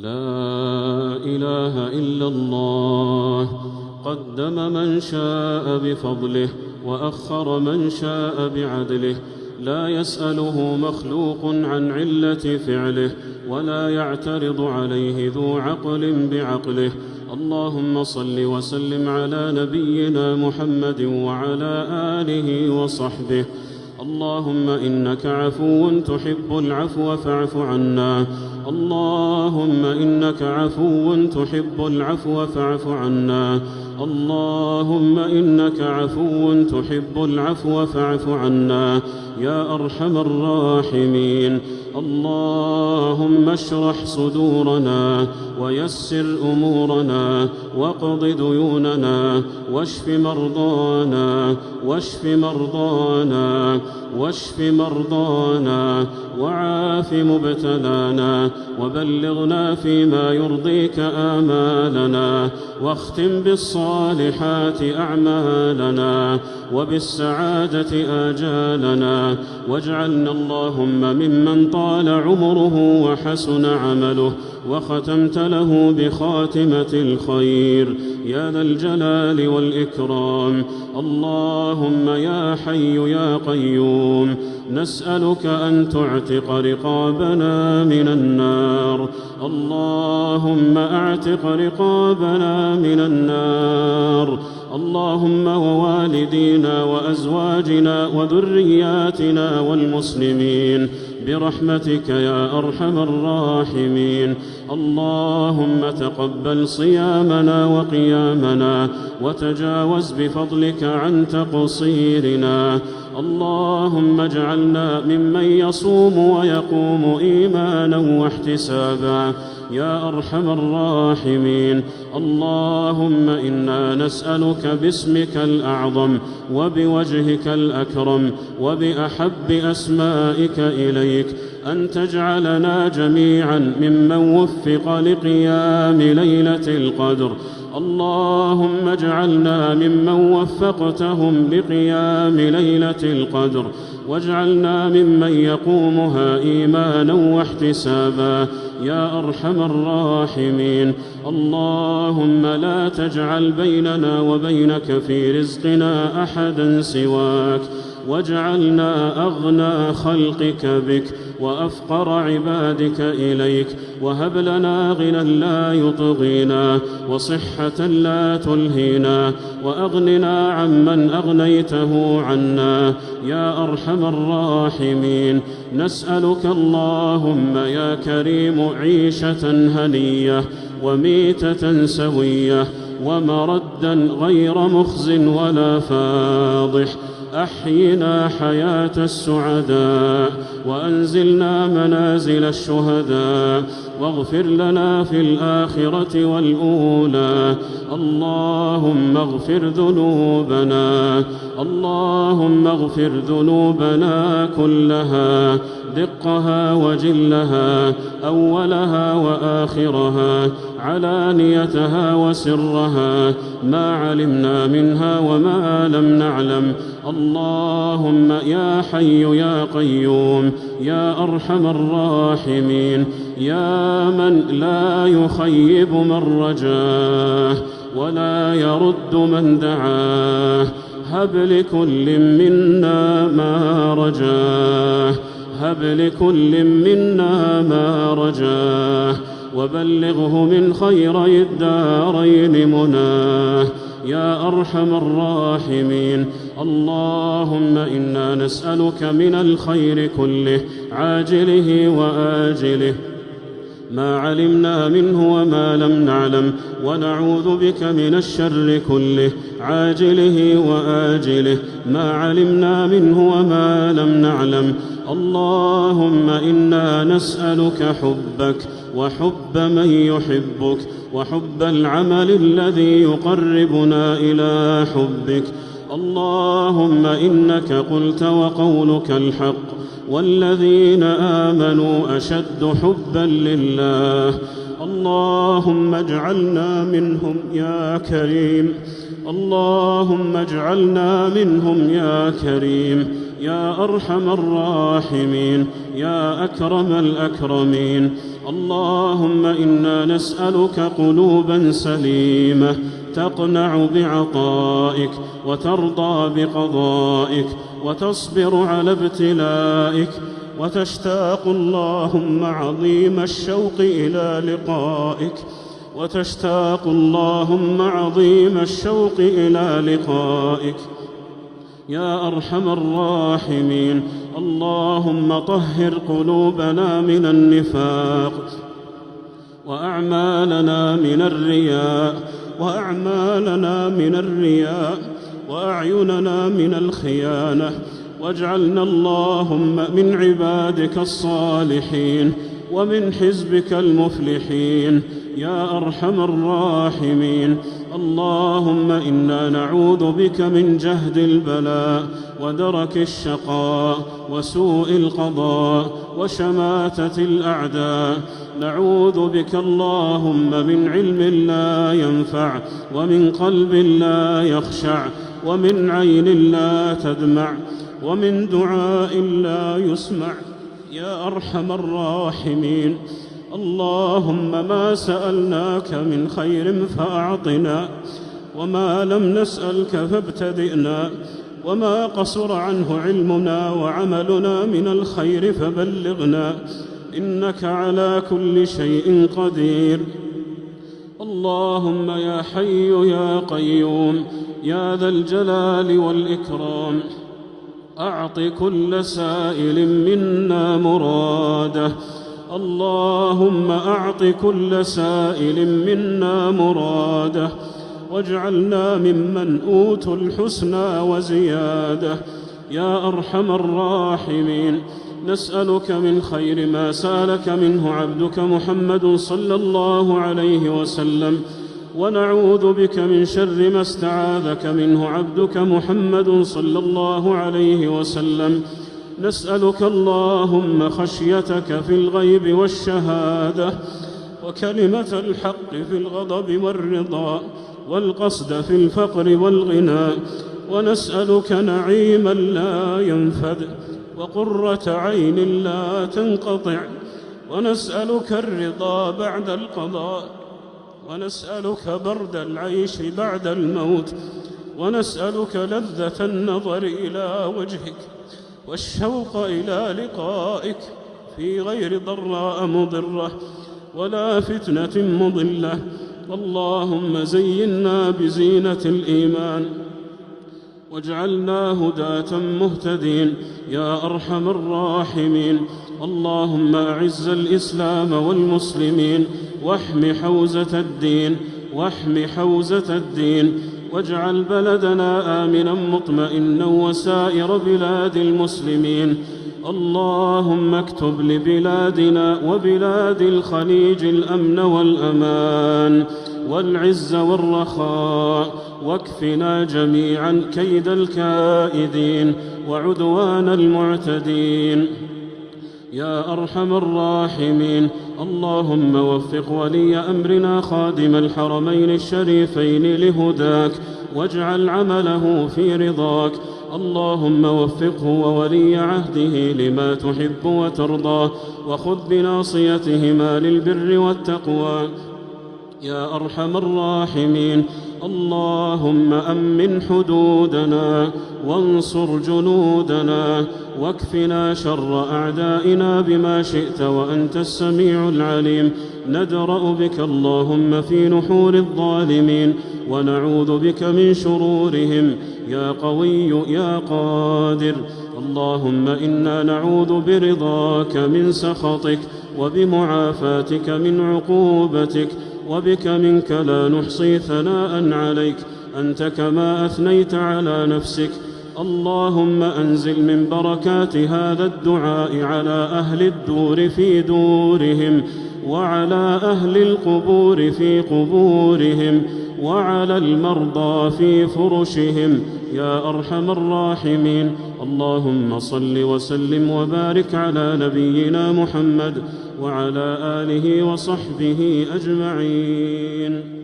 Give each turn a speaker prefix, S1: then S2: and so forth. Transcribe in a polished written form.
S1: لا إله إلا الله. قدم من شاء بفضله وأخر من شاء بعدله، لا يسأله مخلوق عن علة فعله، ولا يعترض عليه ذو عقل بعقله. اللهم صل وسلم على نبينا محمد وعلى آله وصحبه. اللهم إنك عفو تحب العفو فاعف عنا. اللهم إنك عفو تحب العفو فاعف عنا. اللهم إنك عفو تحب العفو فاعف عنا يا أرحم الراحمين. اللهم اشرح صدورنا ويسر أمورنا واقض ديوننا واشف مرضانا واشف مرضانا وعاف مبتلانا وبلغنا فيما يرضيك آمالنا، واختم بالصالحات أعمالنا وبالسعادة آجالنا، واجعلنا اللهم ممن طال عمره وحسن عمله وختمت له بخاتمة الخير يا ذا الجلال والإكرام. اللهم يا حي يا قيوم نسألك أن تعتق رقابنا من النار. اللهم أعتق رقابنا من النار. اللهم ووالدينا وأزواجنا وذرياتنا والمسلمين برحمتك يا أرحم الراحمين. اللهم تقبل صيامنا وقيامنا وتجاوز بفضلك عن تقصيرنا. اللهم اجعلنا ممن يصوم ويقوم إيمانا واحتسابا يا أرحم الراحمين. اللهم إنا نسألك باسمك الأعظم وبوجهك الأكرم وبأحب أسمائك إليك أن تجعلنا جميعا ممن وفق لقيام ليلة القدر. اللهم اجعلنا ممن وفقتهم لقيام ليلة القدر، واجعلنا ممن يقومها إيمانا واحتسابا يا أرحم الراحمين. اللهم لا تجعل بيننا وبينك في رزقنا أحدا سواك، واجعلنا أغنى خلقك بك وأفقر عبادك إليك، وهب لنا غنى لا يطغينا وصحة لا تلهينا، وأغننا عمن أغنيته عنا يا أرحم الراحمين. نسألك اللهم يا كريم عيشة هنية وميتة سوية ومردا غير مخز ولا فاضح. أحينا حياة السعداء وأنزلنا منازل الشهداء، واغفر لنا في الآخرة والأولى. اللهم اغفر ذنوبنا، اللهم اغفر ذنوبنا كلها، دقها وجلها، أولها وآخرها، علانيتها وسرها، ما علمنا منها وما لم نعلم. اللهم يا حي يا قيوم يا أرحم الراحمين، يا من لا يخيب من رجاه ولا يرد من دعاه، هب لكل منا ما رجاه، هب لكل منا ما رجاه، وبلغه من خيري الدارين مناه يا أرحم الراحمين. اللهم إنا نسألك من الخير كله عاجله وآجله ما علمنا منه وما لم نعلم، ونعوذ بك من الشر كله عاجله وآجله ما علمنا منه وما لم نعلم. اللهم إنا نسألك حبك وحب من يحبك وحب العمل الذي يقربنا إلى حبك. اللهم إنك قلت وقولك الحق، والذين آمنوا أشد حبا لله. اللهم اجعلنا منهم يا كريم، اللهم اجعلنا منهم يا كريم. يا أرحم الراحمين يا أكرم الأكرمين. اللهم إنا نسألك قلوبا سليمة تقنع بعطائك وترضى بقضائك وتصبر على ابتلائك وتشتاق اللهم عظيم الشوق إلى لقائك وتشتاق اللهم عظيم الشوق إلى لقائك يا أرحم الراحمين. اللهم طهر قلوبنا من النفاق وأعمالنا من الرياء وأعيننا من الخيانة، واجعلنا اللهم من عبادك الصالحين ومن حزبك المفلحين يا أرحم الراحمين. اللهم إنا نعوذ بك من جهد البلاء ودرك الشقاء وسوء القضاء وشماتة الأعداء. نعوذ بك اللهم من علم لا ينفع ومن قلب لا يخشع ومن عين لا تدمع ومن دعاء لا يسمع يا أرحم الراحمين. اللهم ما سألناك من خير فأعطنا، وما لم نسألك فابتدئنا، وما قصر عنه علمنا وعملنا من الخير فبلغنا، إنك على كل شيء قدير. اللهم يا حي يا قيوم يا ذا الجلال والإكرام، أعط كل سائل منا مراده. اللهم أعط كل سائل منا مراده، واجعلنا ممن أوتوا الحسنى وزيادة يا أرحم الراحمين. نسألك من خير ما سألك منه عبدك محمد صلى الله عليه وسلم، ونعوذ بك من شر ما استعاذك منه عبدك محمد صلى الله عليه وسلم. نسألك اللهم خشيتك في الغيب والشهادة، وكلمة الحق في الغضب والرضا، والقصد في الفقر والغنى، ونسألك نعيما لا ينفد وقرة عين لا تنقطع، ونسألك الرضا بعد القضاء، ونسألك برد العيش بعد الموت، ونسألك لذة النظر إلى وجهك والشوق إلى لقائك في غير ضراء مضرة ولا فتنة مضلة. اللهم زينا بزينة الإيمان واجعلنا هداة مهتدين يا أرحم الراحمين. اللهم أعز الإسلام والمسلمين واحم حوزة الدين واجعل بلدنا آمنا مطمئنا وسائر بلاد المسلمين. اللهم اكتب لبلادنا وبلاد الخليج الأمن والأمان والعز والرخاء، واكفنا جميعا كيد الكائدين وعدوان المعتدين يا أرحم الراحمين. اللهم وفق ولي أمرنا خادم الحرمين الشريفين لهداك، واجعل عمله في رضاك. اللهم وفقه وولي عهده لما تحب وترضى، وخذ بناصيتهما للبر والتقوى يا أرحم الراحمين. اللهم أمن حدودنا وانصر جنودنا، واكفنا شر أعدائنا بما شئت وأنت السميع العليم. ندرأ بك اللهم في نحور الظالمين، ونعوذ بك من شرورهم يا قوي يا قادر. اللهم إنا نعوذ برضاك من سخطك، وبمعافاتك من عقوبتك، وبك منك لا نحصي ثناء عليك، أنت كما أثنيت على نفسك. اللهم أنزل من بركات هذا الدعاء على أهل الدور في دورهم، وعلى أهل القبور في قبورهم، وعلى المرضى في فرشهم يا أرحم الراحمين. اللهم صل وسلم وبارك على نبينا محمد وعلى آله وصحبه أجمعين.